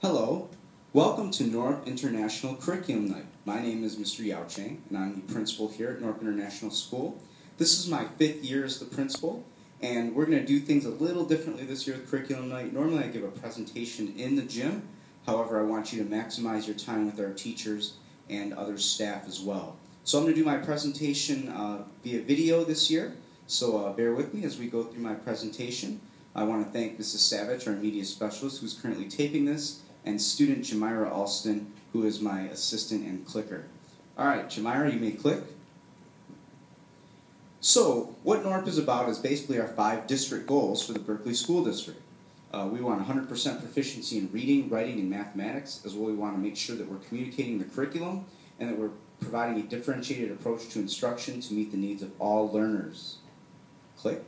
Hello, welcome to Norp International Curriculum Night. My name is Mr. Yao Chang, and I'm the principal here at Norp International School. This is my 5th year as the principal, and we're going to do things a little differently this year with Curriculum Night. Normally I give a presentation in the gym, however I want you to maximize your time with our teachers and other staff as well. So I'm going to do my presentation via video this year, so bear with me as we go through my presentation. I want to thank Mrs. Savage, our media specialist, who's currently taping this, and student Jamira Alston, who is my assistant and clicker. All right, Jamira, you may click. So, what NORP is about is basically our 5 district goals for the Berkeley School District. We want 100% proficiency in reading, writing, and mathematics, as well we want to make sure that we're communicating the curriculum and that we're providing a differentiated approach to instruction to meet the needs of all learners. Click.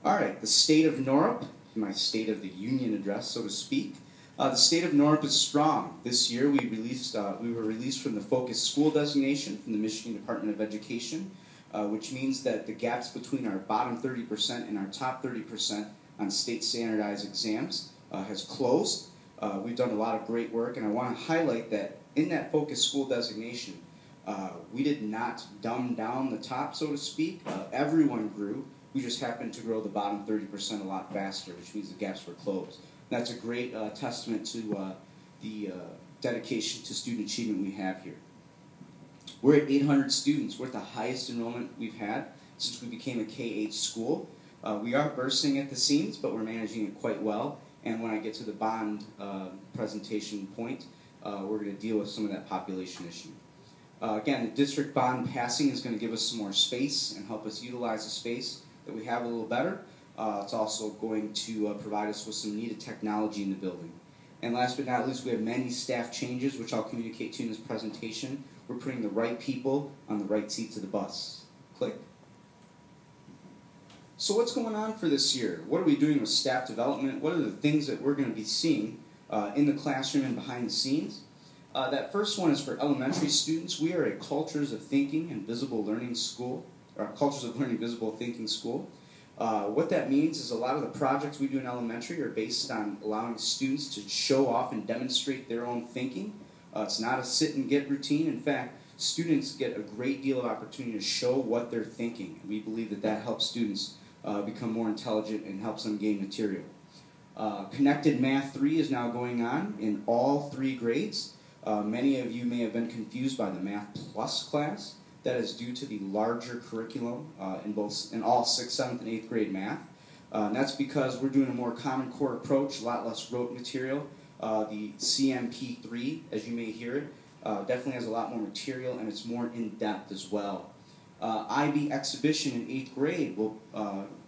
All right, the state of NORP, my State of the Union address, so to speak. The state of NORP is strong. This year we were released from the Focus School designation from the Michigan Department of Education, which means that the gaps between our bottom 30% and our top 30% on state standardized exams has closed. We've done a lot of great work, and I want to highlight that in that Focus School designation, we did not dumb down the top, so to speak. Everyone grew. We just happened to grow the bottom 30% a lot faster, which means the gaps were closed. That's a great testament to the dedication to student achievement we have here. We're at 800 students. We're at the highest enrollment we've had since we became a K-8 school. We are bursting at the seams, but we're managing it quite well. And when I get to the bond presentation point, we're going to deal with some of that population issue. Again, the district bond passing is going to give us some more space and help us utilize the space that we have a little better. It's also going to provide us with some needed technology in the building. And last but not least, we have many staff changes, which I'll communicate to you in this presentation. We're putting the right people on the right seats of the bus. Click. So what's going on for this year? What are we doing with staff development? What are the things that we're going to be seeing in the classroom and behind the scenes? That first one is for elementary students. We are a Cultures of Thinking and Visible Learning school, or Cultures of Learning Visible Thinking school. What that means is a lot of the projects we do in elementary are based on allowing students to show off and demonstrate their own thinking. It's not a sit and get routine. In fact, students get a great deal of opportunity to show what they're thinking. We believe that that helps students become more intelligent and helps them gain material. Connected Math 3 is now going on in all 3 grades. Many of you may have been confused by the Math Plus class. That is due to the larger curriculum in all 6th, 7th, and 8th grade math. And that's because we're doing a more common core approach, a lot less rote material. The CMP3, as you may hear it, definitely has a lot more material, and it's more in-depth as well. IB exhibition in 8th grade will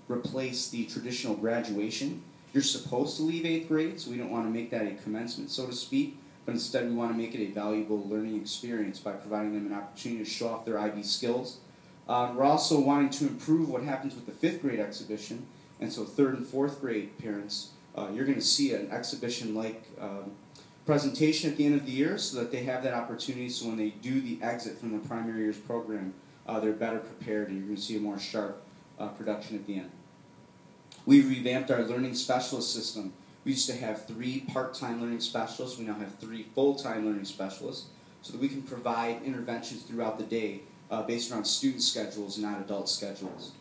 replace the traditional graduation. You're supposed to leave 8th grade, so we don't want to make that a commencement, so to speak. But instead we want to make it a valuable learning experience by providing them an opportunity to show off their IB skills. We're also wanting to improve what happens with the 5th grade exhibition, and so 3rd and 4th grade parents, you're going to see an exhibition-like presentation at the end of the year so that they have that opportunity, so when they do the exit from the primary year's program, they're better prepared and you're going to see a more sharp production at the end. We revamped our learning specialist system. We used to have 3 part-time learning specialists. We now have 3 full-time learning specialists so that we can provide interventions throughout the day based around student schedules and not adult schedules.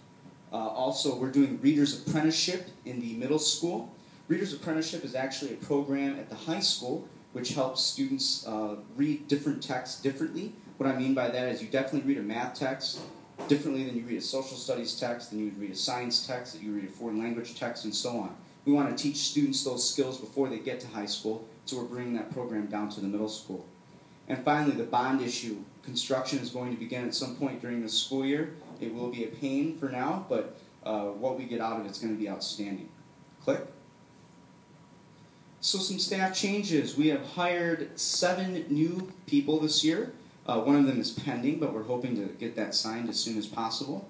Also, we're doing Reader's Apprenticeship in the middle school. Reader's Apprenticeship is actually a program at the high school which helps students read different texts differently. What I mean by that is you definitely read a math text differently than you read a social studies text, than you would read a science text, that you read a foreign language text, and so on. We want to teach students those skills before they get to high school, so we're bringing that program down to the middle school. And finally, the bond issue. Construction is going to begin at some point during the school year. It will be a pain for now, but what we get out of it is going to be outstanding. Click. So some staff changes. We have hired 7 new people this year. One of them is pending, but we're hoping to get that signed as soon as possible.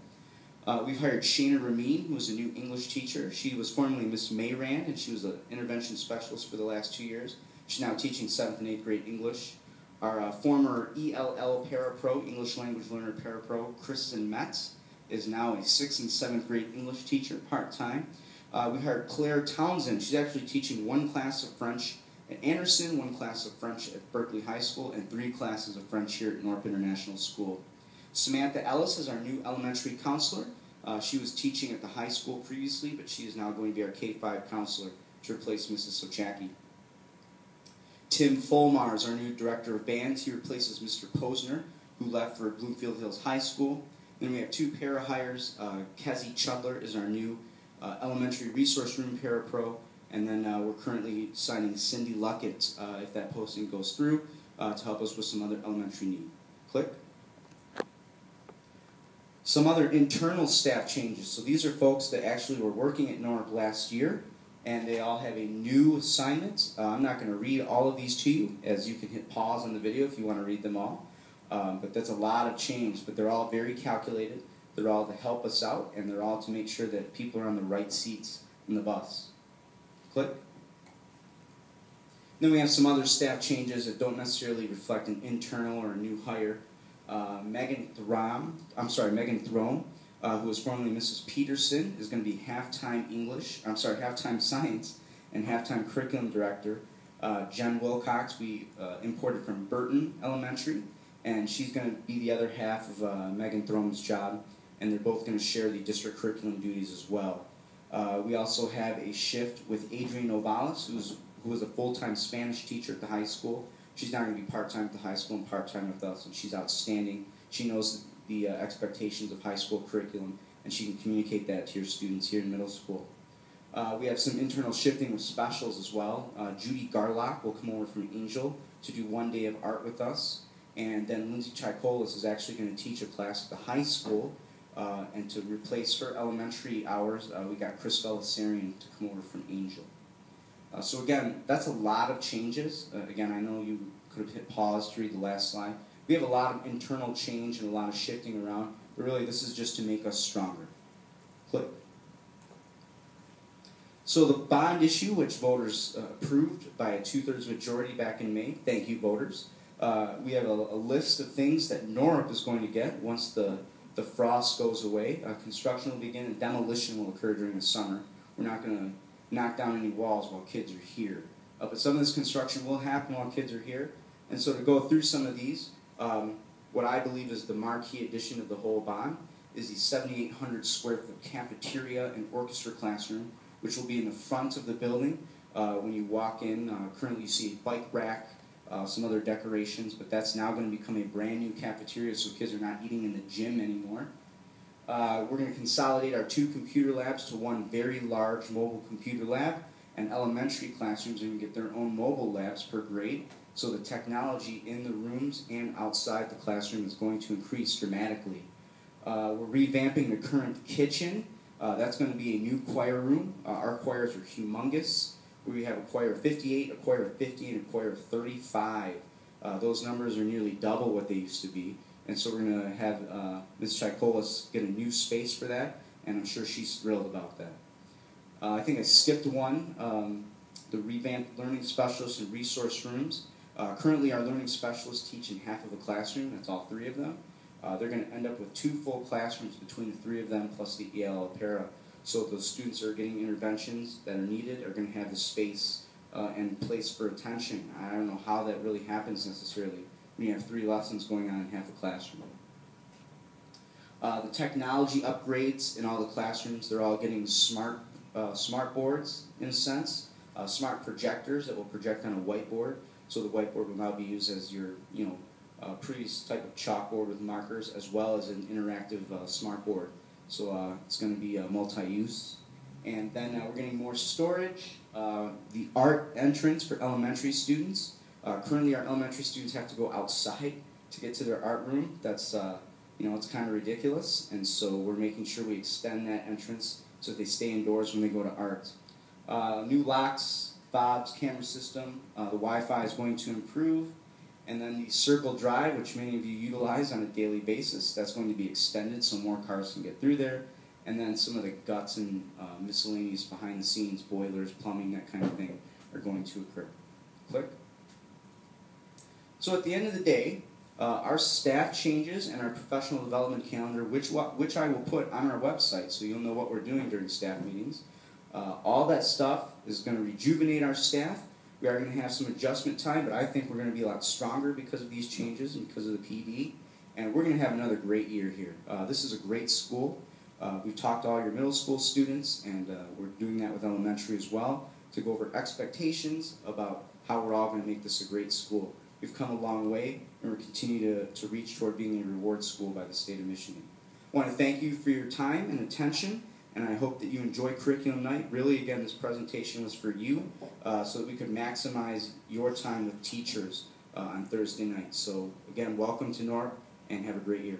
We've hired Shana Ramin, who's a new English teacher. She was formerly Miss Mayrand, and she was an intervention specialist for the last 2 years. She's now teaching 7th and 8th grade English. Our former ELL Parapro, English Language Learner Parapro, Kristen Metz, is now a 6th and 7th grade English teacher, part-time. We hired Claire Townsend. She's actually teaching 1 class of French at Anderson, 1 class of French at Berkeley High School, and 3 classes of French here at North International School. Samantha Ellis is our new elementary counselor. She was teaching at the high school previously, but she is now going to be our K-5 counselor to replace Mrs. Sochacki. Tim Folmar is our new director of band. He replaces Mr. Posner, who left for Bloomfield Hills High School. Then we have 2 para hires. Kezzy Chudler is our new elementary resource room para-pro. And then we're currently signing Cindy Luckett, if that posting goes through, to help us with some other elementary need. Click. Some other internal staff changes. So these are folks that actually were working at NORC last year, and they all have a new assignment. I'm not going to read all of these to you, as you can hit pause on the video if you want to read them all. But that's a lot of change, but they're all very calculated. They're all to help us out, and they're all to make sure that people are on the right seats in the bus. Click. Then we have some other staff changes that don't necessarily reflect an internal or a new hire. Megan Throne, who was formerly Mrs. Peterson, is going to be halftime science and halftime curriculum director. Jen Wilcox, we imported from Burton Elementary, and she's going to be the other half of Megan Throne's job, and they're both going to share the district curriculum duties as well. We also have a shift with Adrienne Ovalis, who was a full-time Spanish teacher at the high school. She's now going to be part-time at the high school and part-time with us, and she's outstanding. She knows the expectations of high school curriculum, and she can communicate that to your students here in middle school. We have some internal shifting with specials as well. Judy Garlock will come over from Angel to do 1 day of art with us, and then Lindsay Chikolis is actually going to teach a class at the high school, and to replace her elementary hours, we got Chris Belisarian to come over from Angel. So again, that's a lot of changes. Again, I know you could have hit pause to read the last slide. We have a lot of internal change and a lot of shifting around, but really this is just to make us stronger. Click. So the bond issue, which voters approved by a 2/3 majority back in May, thank you voters. We have a list of things that NORC is going to get once the frost goes away. Construction will begin and demolition will occur during the summer. We're not going to knock down any walls while kids are here. But some of this construction will happen while kids are here. And so to go through some of these, what I believe is the marquee addition of the whole bond is the 7,800 square foot cafeteria and orchestra classroom, which will be in the front of the building. When you walk in, currently you see a bike rack, some other decorations, but that's now going to become a brand new cafeteria so kids are not eating in the gym anymore. We're going to consolidate our 2 computer labs to 1 very large mobile computer lab, and elementary classrooms are going to get their own mobile labs per grade, so the technology in the rooms and outside the classroom is going to increase dramatically. We're revamping the current kitchen. That's going to be a new choir room. Our choirs are humongous. We have a choir of 58, a choir of 50, and a choir of 35. Those numbers are nearly double what they used to be. And so we're going to have Ms. Chikolis get a new space for that, and I'm sure she's thrilled about that. I think I skipped one, the revamped learning specialists and resource rooms. Currently our learning specialists teach in half of a classroom, that's all 3 of them. They're going to end up with 2 full classrooms between the 3 of them plus the ELL para. So those students that are getting interventions that are needed are going to have the space and place for attention. I don't know how that really happens necessarily when you have 3 lessons going on in half a classroom. The technology upgrades in all the classrooms, they're all getting smart boards in a sense, smart projectors that will project on a whiteboard. So the whiteboard will now be used as your previous type of chalkboard with markers, as well as an interactive smart board. So it's going to be multi-use. And then we're getting more storage. The art entrance for elementary students. Currently our elementary students have to go outside to get to their art room. That's, it's kind of ridiculous. And so we're making sure we extend that entrance so that they stay indoors when they go to art. New locks, fobs, camera system. The Wi-Fi is going to improve. And then the Circle Drive, which many of you utilize on a daily basis, that's going to be extended so more cars can get through there. And then some of the guts and miscellaneous behind the scenes, boilers, plumbing, that kind of thing, are going to occur. Click. So at the end of the day, our staff changes and our professional development calendar, which I will put on our website so you'll know what we're doing during staff meetings, All that stuff is going to rejuvenate our staff. We are going to have some adjustment time, but I think we're going to be a lot stronger because of these changes and because of the PD. And we're going to have another great year here. This is a great school. We've talked to all your middle school students, and we're doing that with elementary as well, to go over expectations about how we're all going to make this a great school. We've come a long way, and we're continuing to reach toward being a reward school by the state of Michigan. I want to thank you for your time and attention, and I hope that you enjoy Curriculum Night. Really, again, this presentation was for you, so that we could maximize your time with teachers on Thursday night. So, again, welcome to North, and have a great year.